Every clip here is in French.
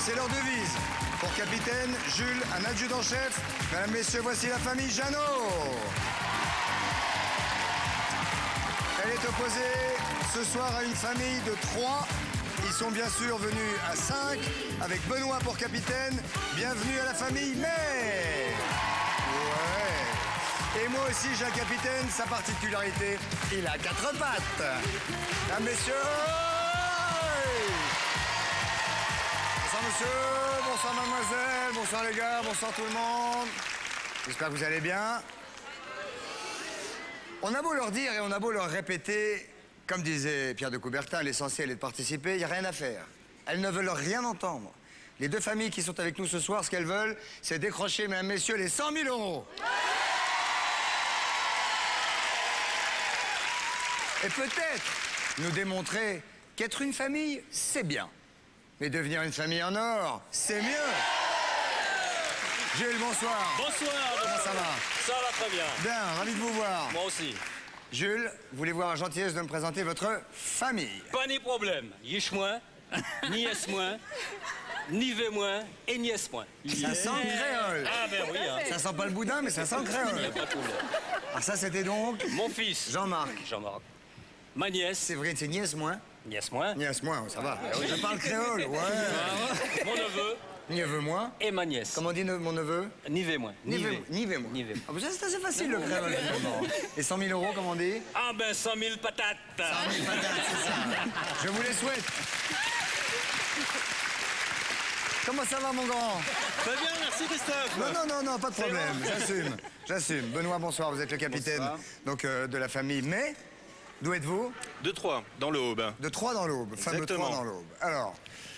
c'est leur devise. Pour capitaine, Jules, un adjudant-chef. Mesdames, messieurs, voici la famille Jeannot. Elle est opposée ce soir à une famille de 3. Ils sont bien sûr venus à 5, avec Benoît pour capitaine. Bienvenue à la famille May. Ouais. Et moi aussi, j'ai un capitaine. Sa particularité, il a 4 pattes. Mesdames, messieurs. Bonsoir monsieur, bonsoir mademoiselle, bonsoir les gars, bonsoir tout le monde. J'espère que vous allez bien. On a beau leur dire et on a beau leur répéter, comme disait Pierre de Coubertin, l'essentiel est de participer, il n'y a rien à faire. Elles ne veulent rien entendre. Les deux familles qui sont avec nous ce soir, ce qu'elles veulent, c'est décrocher, mesdames, messieurs, les 100 000 €. Et peut-être nous démontrer qu'être une famille, c'est bien. Mais devenir une famille en or, c'est mieux. Jules, bonsoir. Bonsoir. Comment ça va? Ça va très bien. Bien, ravi de vous voir. Moi aussi. Jules, voulez-vous la gentillesse de me présenter votre famille? Pas ni problème. Yish moins, ni es moins, ni ve moins et ni es moins. Ça sent le créole. Ah ben oui. Hein. Ça sent pas le boudin, mais ça sent le Il n'y créole. a pas de problème. Alors ça, c'était donc Mon fils. Jean-Marc. Jean-Marc. Ma nièce. C'est vrai, c'est nièce moins. Nièce moins. Nièce moins, ça va. Je parle créole, ouais. Mon neveu. Neveu moins. Et ma nièce. Comment dit mon neveu? Ni ve moins. Nivé moins. Nivé. Ah, bah ça, c'est assez facile, le créole. Finalement. Et 100 000 €, comment on dit? Ah ben 100 000 patates. 100 000 patates, c'est ça. Je vous les souhaite. Comment ça va, mon grand? Très bien, merci Christophe. Non, pas de problème. J'assume. Benoît, bonsoir. Vous êtes le capitaine donc, de la famille. Mais, d'où êtes-vous? De Troyes, dans le Haube. De Troyes dans l'Aube. Fameux Exactement. Troyes dans l'Aube. Alors,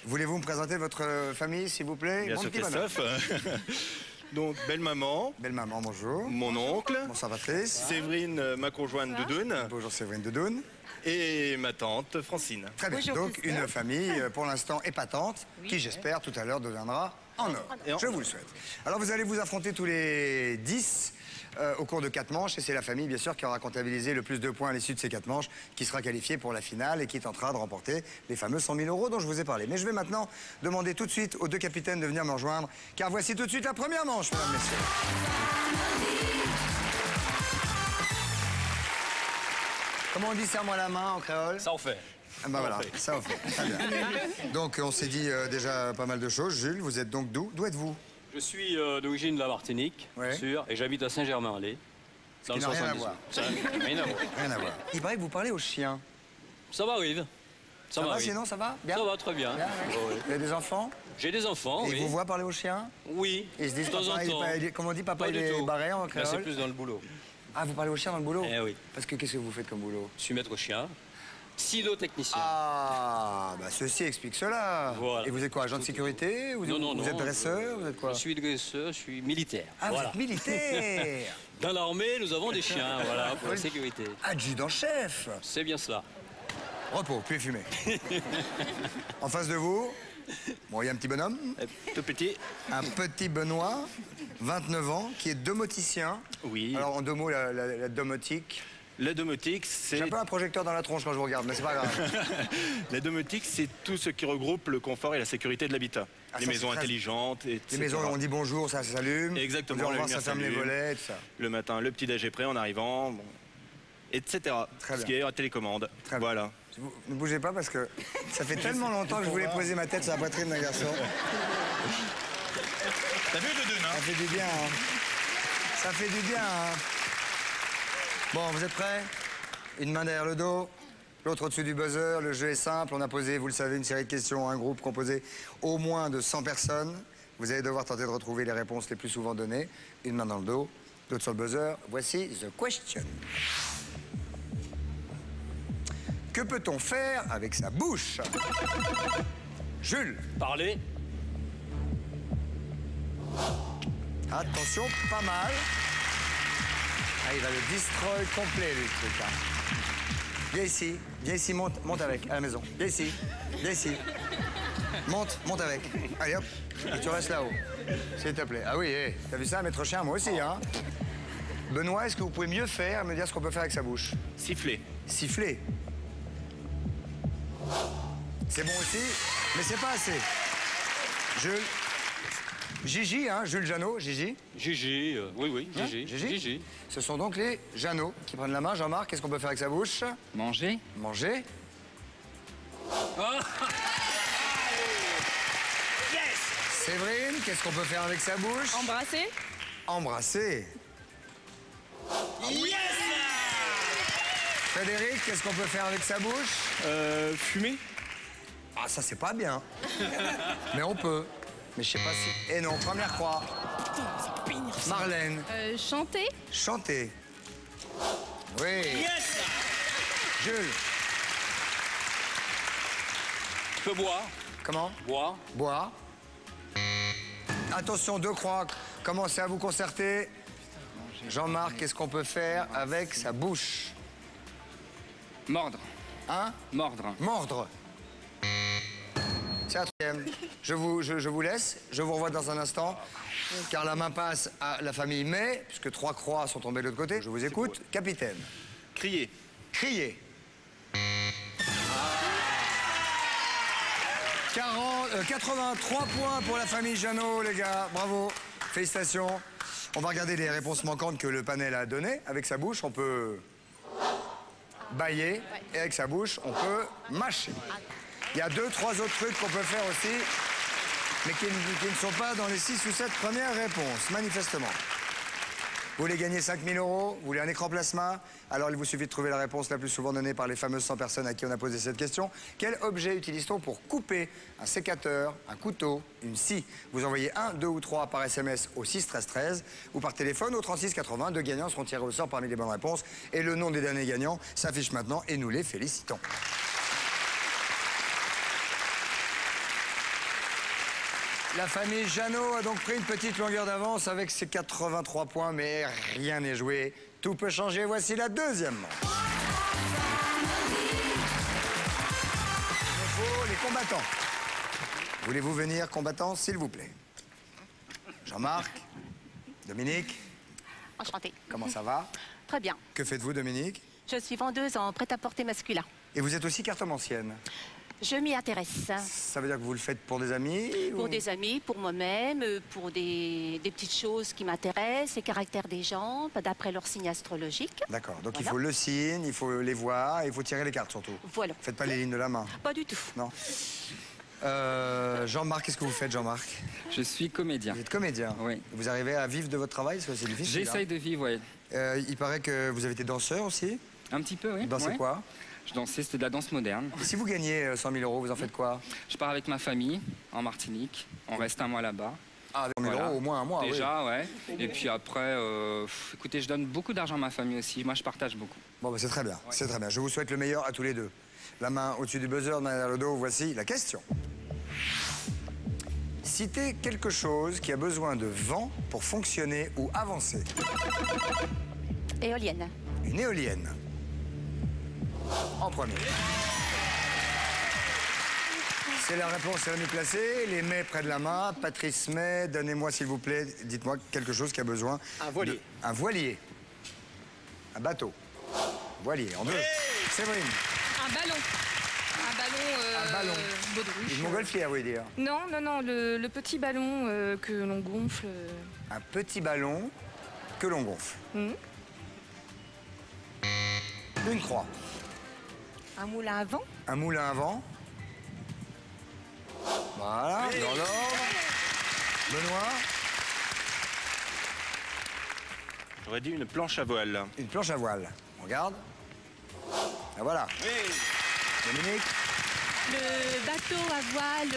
voulez-vous me présenter votre famille, s'il vous plaît? Bien Mon sûr, petit bonhomme. Christophe. Donc, belle-maman, Belle-maman, bonjour. mon oncle, Bonsoir, Patrice. Séverine, ma conjointe Doudoune, Bonjour, Séverine Dedoune. et ma tante Francine. Très bien. Bonjour, Donc, Christophe. une famille, pour l'instant, épatante, qui, j'espère, tout à l'heure, deviendra en or. Je vous le souhaite. Alors, vous allez vous affronter tous les 10 au cours de 4 manches. Et c'est la famille, bien sûr, qui aura comptabilisé le plus de points à l'issue de ces 4 manches, qui sera qualifiée pour la finale et qui tentera de remporter les fameux 100 000 € dont je vous ai parlé. Mais je vais maintenant demander tout de suite aux deux capitaines de venir me rejoindre, car voici tout de suite la première manche, mesdames, messieurs. Comment on dit serre-moi la main en créole? Ça en fait. Ah bah voilà, ça on fait. Très bien. Donc on s'est dit déjà pas mal de choses. Jules, vous êtes donc d'où? D'où êtes-vous? Je suis d'origine de la Martinique, Ouais. bien sûr, et j'habite à Saint-Germain-en-Laye. Dans qui le n'a rien à 78. voir. Ça n'a rien à voir. Rien à voir. Il paraît que vous parlez aux chiens. Ça m'arrive. Ça va m'arrive. sinon, ça va? Bien. Ça va très bien. Bien, ouais. Ouais, ouais. Vous avez des enfants? J'ai des enfants, Et oui. ils vous voient parler aux chiens? Oui. Ils se disent, de temps papa, en temps. comment on dit, papa, Pas il du est tout. barré en Là, c'est créole? plus dans le boulot. Ah, vous parlez aux chiens dans le boulot? Eh oui. Parce que qu'est-ce que vous faites comme boulot? Je suis maître chien, cynotechnicien. Ah, bah ceci explique cela. Voilà. Et vous êtes quoi, agent de sécurité? Vous êtes dresseur? Vous êtes quoi? Je suis dresseur, je suis militaire. Ah, voilà. vous êtes militaire. Dans l'armée, nous avons des chiens, voilà, pour la sécurité. Adjudant-chef. C'est bien cela. Repos, puis fumé. En face de vous, bon, il y a un petit bonhomme, Tout petit. un petit Benoît, 29 ans, qui est domoticien. Oui. Alors, en deux mots, la domotique. La domotique, c'est... J'ai un peu un projecteur dans la tronche quand je vous regarde, mais c'est pas grave. La domotique, c'est tout ce qui regroupe le confort et la sécurité de l'habitat. Ah, les ça, maisons c'est très- intelligentes, etc. Les maisons, on dit bonjour, ça s'allume. Exactement, On dit au la revoir, ça lumière ferme les s'allume. volets, tout ça. Le matin, le petit déj est prêt en arrivant, bon, etc. Très Ce bien. qui est à télécommande. Très bien. Voilà. Ne bougez pas parce que ça fait tellement longtemps que je voulais poser ma tête sur la poitrine d'un garçon. T'as vu Doudoune, Ça fait du bien, hein. Ça fait du bien, hein. Bon, vous êtes prêts? Une main derrière le dos, l'autre au-dessus du buzzer. Le jeu est simple. On a posé, vous le savez, une série de questions à un groupe composé au moins de 100 personnes. Vous allez devoir tenter de retrouver les réponses les plus souvent données. Une main dans le dos, l'autre sur le buzzer. Voici the question. Que peut-on faire avec sa bouche? Jules, Parler, attention, pas mal. Ah, il va le destroy complet, lui, ce truc, hein. Viens ici, monte avec, à la maison. Viens ici. Monte avec. Allez, hop, et tu restes là-haut, s'il te plaît. Ah oui, hé, t'as vu ça, maître chien, moi aussi, hein. Benoît, est-ce que vous pouvez mieux faire et me dire ce qu'on peut faire avec sa bouche? Siffler. Siffler. C'est bon aussi, mais c'est pas assez. Jules. Gigi, hein, Jules Jeannot, Gigi. Gigi, oui, Hein, Gigi. Gigi. Gigi. Ce sont donc les Jeannot qui prennent la main. Jean-Marc, qu'est-ce qu'on peut faire avec sa bouche? Manger. Manger. Ah. Séverine, qu'est-ce qu'on peut faire avec sa bouche? Embrasser. Embrasser. Frédéric, qu'est-ce qu'on peut faire avec sa bouche? Fumer. Ah, ça, c'est pas bien. Mais on peut. Mais je sais pas si... Eh non, première croix. Marlène, Chanter. chanter. Oui. Jules, Je peux boire. comment? Boire. Boire. Attention, 2 croix. Commencez à vous concerter. Jean-Marc, qu'est-ce qu'on peut faire avec sa bouche? Mordre. Hein? Mordre. Mordre. C'est la troisième. Je vous laisse. Je vous revois dans un instant. Car la main passe à la famille May, puisque 3 croix sont tombées de l'autre côté. Je vous écoute. Capitaine. Crier. Crier. 83 points pour la famille Jeannot, les gars. Bravo. Félicitations. On va regarder les réponses manquantes que le panel a données. Avec sa bouche, on peut bâiller. Et avec sa bouche, on peut mâcher. Il y a 2, 3 autres trucs qu'on peut faire aussi, mais qui ne sont pas dans les 6 ou 7 premières réponses, manifestement. Vous voulez gagner 5 000 €? Vous voulez un écran plasma? Alors il vous suffit de trouver la réponse la plus souvent donnée par les fameuses 100 personnes à qui on a posé cette question. Quel objet utilise-t-on pour couper? Un sécateur, un couteau, une scie? Vous envoyez 1, 2 ou 3 par SMS au 6 13 13 ou par téléphone au 36 80. 2 gagnants seront tirés au sort parmi les bonnes réponses. Et le nom des derniers gagnants s'affiche maintenant et nous les félicitons. La famille Jeannot a donc pris une petite longueur d'avance avec ses 83 points, mais rien n'est joué. Tout peut changer. Voici la deuxième manche. Il nous faut les combattants. Voulez-vous venir, combattants, s'il vous plaît? Jean-Marc, Dominique, Enchantée. comment ça va? Très bien. Que faites-vous, Dominique? Je suis vendeuse en prêt-à-porter masculin. Et vous êtes aussi cartomancienne. Je m'y intéresse. Ça veut dire que vous le faites pour des amis? Pour ou- des amis, pour moi-même, pour des petites choses qui m'intéressent, les caractères des gens, d'après leur signe astrologique. D'accord, donc il Voilà. faut le signe, il faut les voir, et il faut tirer les cartes surtout. Voilà. Faites pas les lignes de la main. Pas du tout. Non. Jean-Marc, qu'est-ce que vous faites, Jean-Marc? Je suis comédien. Vous êtes comédien. Oui. Vous arrivez à vivre de votre travail? Parce que c'est difficile. J'essaye de vivre, oui. Il paraît que vous avez été danseur aussi. Un petit peu, oui. Vous dansez ouais. quoi? Je dansais, c'était de la danse moderne. Et si vous gagnez 100 000 €, vous en faites quoi? Je pars avec ma famille en Martinique. On reste un mois là-bas. Ah, avec 100 000 Voilà. €, au moins un mois. Déjà, ouais. Et puis après, écoutez, je donne beaucoup d'argent à ma famille aussi. Moi, je partage beaucoup. Bon, bah, c'est très bien. C'est très bien. Je vous souhaite le meilleur à tous les deux. La main au-dessus du buzzer, derrière le dos, voici la question. Citez quelque chose qui a besoin de vent pour fonctionner ou avancer. Éolienne. Une éolienne. En premier. C'est la réponse Rémi Placé. Les May près de la main. Patrice May, donnez-moi s'il vous plaît, dites-moi quelque chose qui a besoin. Un voilier. Un voilier. Un bateau. Voilier, en deux. Séverine. Un ballon. Un ballon. Baudruche. Une montgolfière, vous voulez dire. Non, le petit ballon que l'on gonfle. Un petit ballon que l'on gonfle. Une croix. Un moulin à vent. Un moulin à vent. Voilà, dans l'ordre. Benoît, J'aurais dit une planche à voile. une planche à voile. On regarde. Et voilà. Dominique, Le bateau à voile,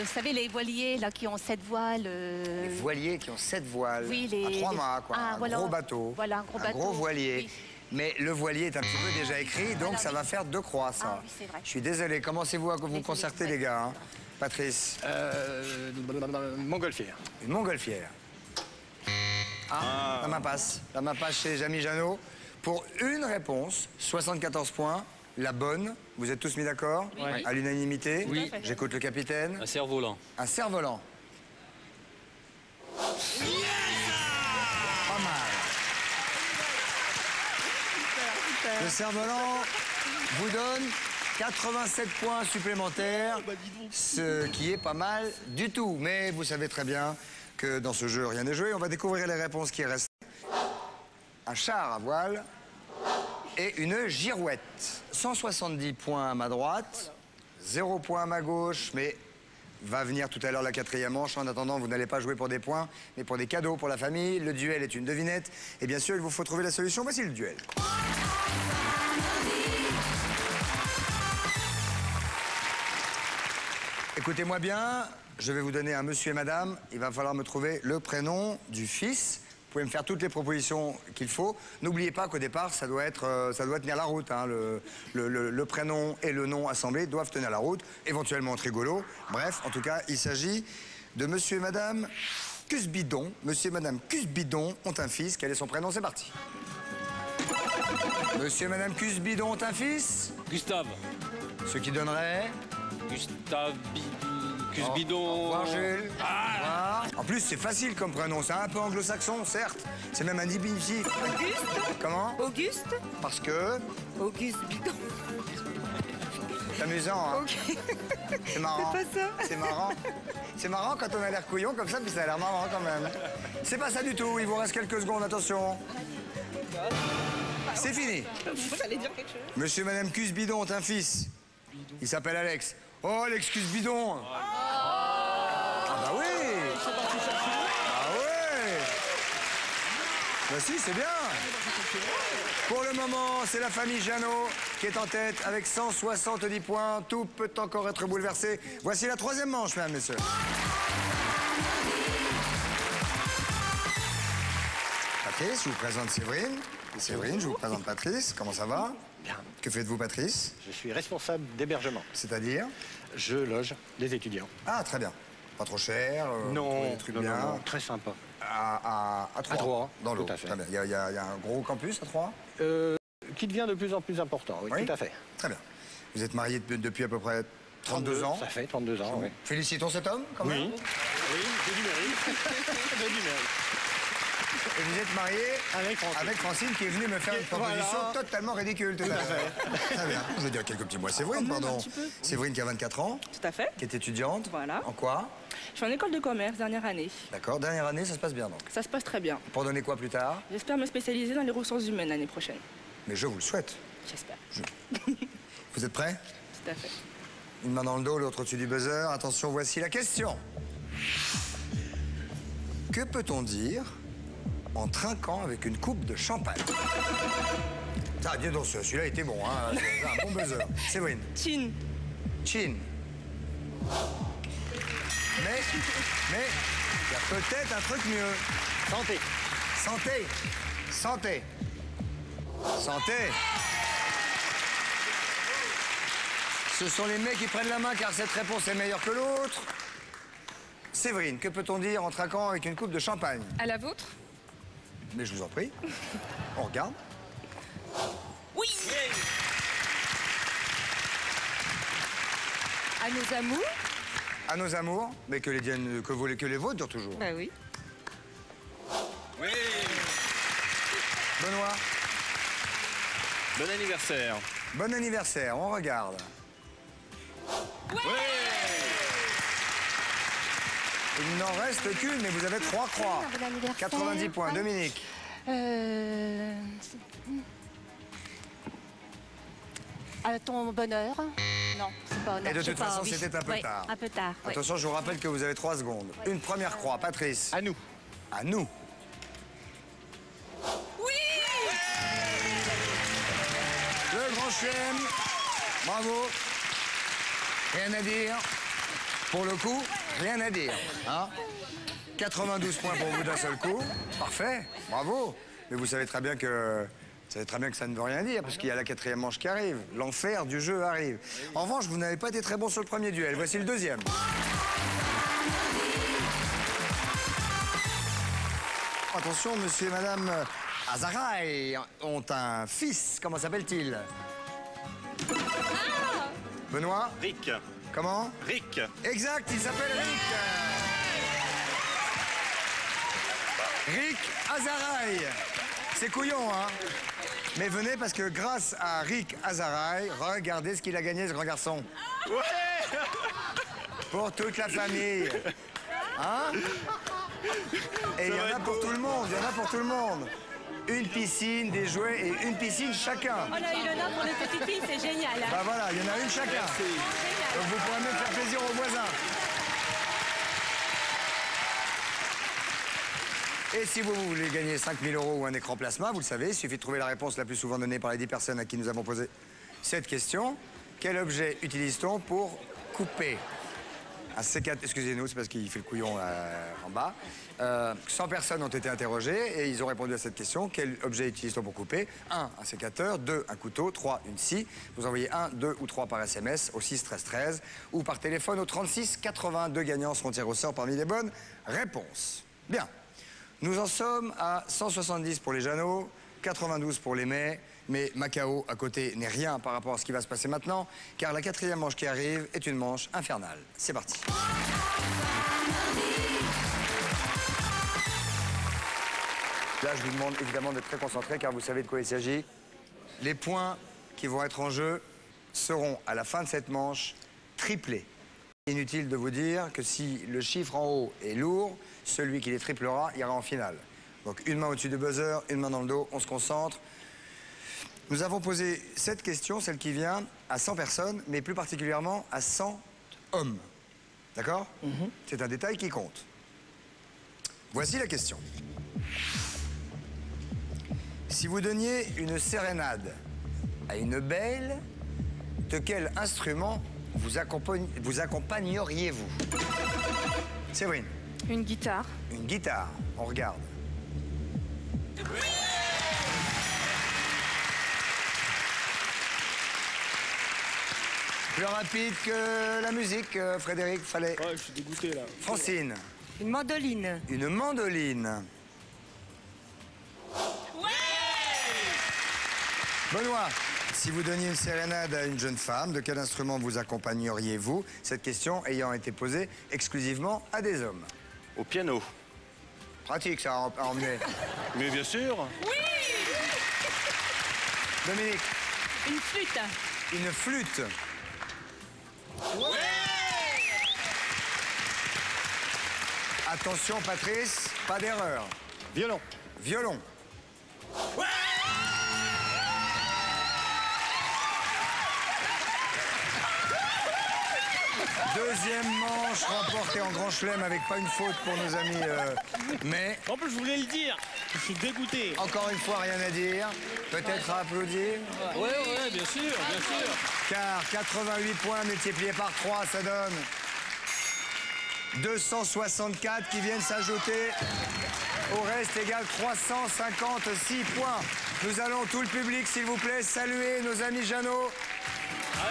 vous savez, les voiliers là, qui ont 7 voiles. les voiliers qui ont 7 voiles. Oui, les- à 3 mâts, quoi. Ah, un voilà. gros bateau. Voilà, un gros Un bateau. gros voilier. Oui. Mais le voilier est un petit peu déjà écrit, donc Voilà, ça oui. va faire 2 croix, ça. Ah, oui, c'est vrai. Je suis désolé. Commencez-vous à vous Désolé, concerter, ouais. les gars. Hein. Patrice, Montgolfière. une montgolfière. Ah, la main passe. La main passe chez Jamy Jeannot. Pour une réponse, 74 points. La bonne, vous êtes tous mis d'accord? Oui. À l'unanimité? Oui. J'écoute le capitaine. Un cerf-volant. Un cerf-volant. Pas mal. Le cerf-volant vous donne 87 points supplémentaires, ce qui est pas mal du tout. Mais vous savez très bien que dans ce jeu, rien n'est joué. On va découvrir les réponses qui restent. Un char à voile et une girouette. 170 points à ma droite, 0 points à ma gauche, mais va venir tout à l'heure la 4e manche. En attendant, vous n'allez pas jouer pour des points, mais pour des cadeaux pour la famille. Le duel est une devinette. Et bien sûr, il vous faut trouver la solution. Voici le duel. Écoutez-moi bien, je vais vous donner un monsieur et madame. Il va falloir me trouver le prénom du fils. Vous pouvez me faire toutes les propositions qu'il faut. N'oubliez pas qu'au départ, ça doit tenir la route. Hein. Le prénom et le nom assemblés doivent tenir la route, éventuellement être rigolo. Bref, en tout cas, il s'agit de monsieur et madame Cusbidon. Monsieur et madame Cusbidon ont un fils. Quel est son prénom? C'est parti. Monsieur et madame Cusbidon ont un fils. Gustave. Ce qui donnerait... Gustave Cusbidon. Au revoir, Jules. Au revoir. En plus, c'est facile comme prénom. C'est un peu anglo-saxon, certes. C'est même un diminutif. Auguste. Comment? Auguste. Parce que... Auguste Bidon. C'est amusant, hein? Ok. C'est marrant. C'est pas ça. C'est marrant. C'est marrant quand on a l'air couillon comme ça, puis ça a l'air marrant quand même. C'est pas ça du tout. Il vous reste quelques secondes, attention. C'est fini. Vous allez dire quelque chose? Monsieur et madame Cusbidon ont un fils. Il s'appelle Alex. Oh, Alex Cusbidon. Ah bah oui. Ah ouais. Bah si, c'est bien. Pour le moment, c'est la famille Jeannot qui est en tête avec 170 points. Tout peut encore être bouleversé. Voici la 3e manche, mesdames, messieurs. Patrice, je vous présente Séverine. Séverine, je vous présente Patrice. Comment ça va? Bien. Que faites-vous, Patrice? Je suis responsable d'hébergement. C'est-à-dire? Je loge des étudiants. Ah, très bien. Pas trop cher, Non, des trucs non, bien. non, non, très sympa. À Troyes. À Troyes, Dans l'eau. tout à fait. Très bien. Il y a un gros campus à Troyes? Qui devient de plus en plus important, oui, Oui. tout à fait. Très bien. Vous êtes marié depuis à peu près 32 ans. Ça fait 32 ans, oui. Félicitons cet homme, quand même. Oui, j'ai du mérite. J'ai du mérite. Et vous êtes marié avec Francine qui est venue me faire une proposition Voilà. totalement ridicule tout à l'heure. Très bien. Je vais dire quelques petits mots à Séverine, pardon. Séverine qui a 24 ans, Tout à fait. qui est étudiante. Voilà. En quoi? Je suis en école de commerce, dernière année. D'accord. Dernière année, ça se passe bien donc. Ça se passe très bien. Pour donner quoi plus tard? J'espère me spécialiser dans les ressources humaines l'année prochaine. Mais je vous le souhaite. J'espère. Vous êtes prêts? Tout à fait. Une main dans le dos, l'autre au-dessus du buzzer. Attention, voici la question. Que peut-on dire en trinquant avec une coupe de champagne? Ah, dis donc, celui-là était bon, hein. C'est un bon buzzer. Séverine. Chin. Chin. Mais, il y a peut-être un truc mieux. Santé. Santé. Santé. Santé. Ce sont les mecs qui prennent la main car cette réponse est meilleure que l'autre. Séverine, que peut-on dire en trinquant avec une coupe de champagne? À la vôtre? Mais je vous en prie. On regarde. Oui. À nos amours. À nos amours, mais que les vôtres durent toujours. Bah oui. Oui. Benoît, Bon anniversaire. bon anniversaire, on regarde. Il n'en reste qu'une, mais vous avez 3 croix. Bon anniversaire. 90 points. Dominique. À ton bonheur. Non, c'est pas honneur. Et de c'est toute pas façon, oui. c'était un peu Oui, tard. Un peu tard. oui. Attention, je vous rappelle que vous avez 3 secondes. Une première croix. Patrice. À nous. À nous. Oui! Le grand chelem. Bravo. Rien à dire. Pour le coup, rien à dire. Hein? 92 points pour vous d'un seul coup. Parfait. Bravo. Mais vous savez très bien que... ça ne veut rien dire, parce qu'il y a la 4e manche qui arrive. L'enfer du jeu arrive. En revanche, vous n'avez pas été très bon sur le premier duel. Voici le deuxième. Attention, monsieur et madame Azaray ont un fils. Comment s'appelle-t-il? Benoît? Rick. Comment? Rick. Exact, il s'appelle Rick. Rick Azaray. C'est couillon, hein. Mais venez parce que grâce à Rick Azaray, regardez ce qu'il a gagné, ce grand garçon. Ouais. Pour toute la famille. Hein? Et il y en a pour tout le monde, il y en a pour tout le monde. Une piscine, des jouets et une piscine chacun. Oh là, il en a pour les petites filles, c'est génial. Bah voilà, il y en a une chacun. Donc vous pourrez même faire plaisir aux voisins. Et si vous voulez gagner 5 000 € ou un écran plasma, vous le savez, il suffit de trouver la réponse la plus souvent donnée par les 10 personnes à qui nous avons posé cette question. Quel objet utilise-t-on pour couper un C4, excusez-nous, c'est parce qu'il fait le couillon en bas. 100 personnes ont été interrogées et ils ont répondu à cette question. Quel objet utilise-t-on pour couper? 1, un sécateur. 2, un couteau. 3, une scie. Vous envoyez 1, 2 ou 3 par SMS au 6 13 13 ou par téléphone au 36 80. 2 gagnants seront tirés au sort parmi les bonnes réponses. Bien. Nous en sommes à 170 pour les Jeannot, 92 pour les May, mais Macao à côté n'est rien par rapport à ce qui va se passer maintenant, car la 4e manche qui arrive est une manche infernale. C'est parti. Là, je vous demande évidemment d'être très concentré, car vous savez de quoi il s'agit. Les points qui vont être en jeu seront, à la fin de cette manche, triplés. Inutile de vous dire que si le chiffre en haut est lourd, celui qui les triplera ira en finale. Donc une main au-dessus du buzzer, une main dans le dos, on se concentre. Nous avons posé cette question, celle qui vient, à 100 personnes, mais plus particulièrement à 100 hommes. D'accord? C'est un détail qui compte. Voici la question. Si vous donniez une sérénade à une belle, de quel instrument vous accompagneriez-vous? Séverine. Une guitare. Une guitare. On regarde. Plus rapide que la musique, Frédéric, fallait. Ouais, je suis dégoûté là. Francine. Une mandoline. Une mandoline. Benoît, si vous donniez une sérénade à une jeune femme, de quel instrument vous accompagneriez-vous? Cette question ayant été posée exclusivement à des hommes. Au piano. Pratique, ça, à emmener. Mais bien sûr. Dominique. Une flûte. Une flûte. Attention, Patrice, pas d'erreur. Violon. Violon. Deuxième manche remportée en grand chelem avec pas une faute pour nos amis. Mais En plus, je voulais le dire. Je suis dégoûté. encore une fois, rien à dire. Peut-être à applaudir. Ouais, bien sûr, bien sûr. Car 88 points multipliés par 3, ça donne 264 qui viennent s'ajouter au reste égal 356 points. Nous allons, tout le public, s'il vous plaît, saluer nos amis Jeannot.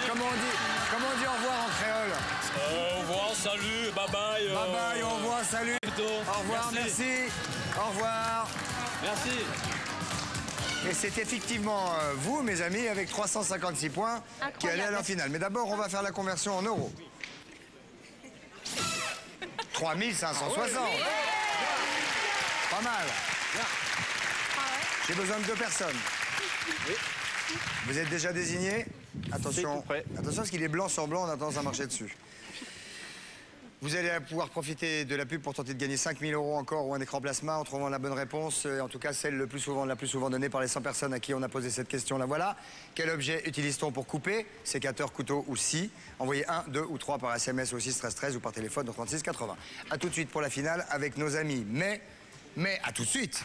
Comment on dit au revoir en créole? Au revoir, salut, bye bye. Bye bye, au revoir, salut. Au revoir, merci. Au revoir. Merci. Et c'est effectivement vous, mes amis, avec 356 points, qui allez à la finale. Mais d'abord, on va faire la conversion en euros. 3560. Pas mal. J'ai besoin de 2 personnes. Vous êtes déjà désignés? Attention, tout prêt. attention parce qu'il est blanc sur blanc, on a tendance à marcher dessus. Vous allez pouvoir profiter de la pub pour tenter de gagner 5 000 € encore ou un écran plasma en trouvant la bonne réponse. En tout cas, celle la plus souvent donnée par les 100 personnes à qui on a posé cette question. La voilà. Quel objet utilise-t-on pour couper? Sécateur, couteau ou scie? Envoyez 1, 2 ou 3 par SMS au 6 13 13 ou par téléphone au 36 80. A tout de suite pour la finale avec nos amis. Mais à tout de suite.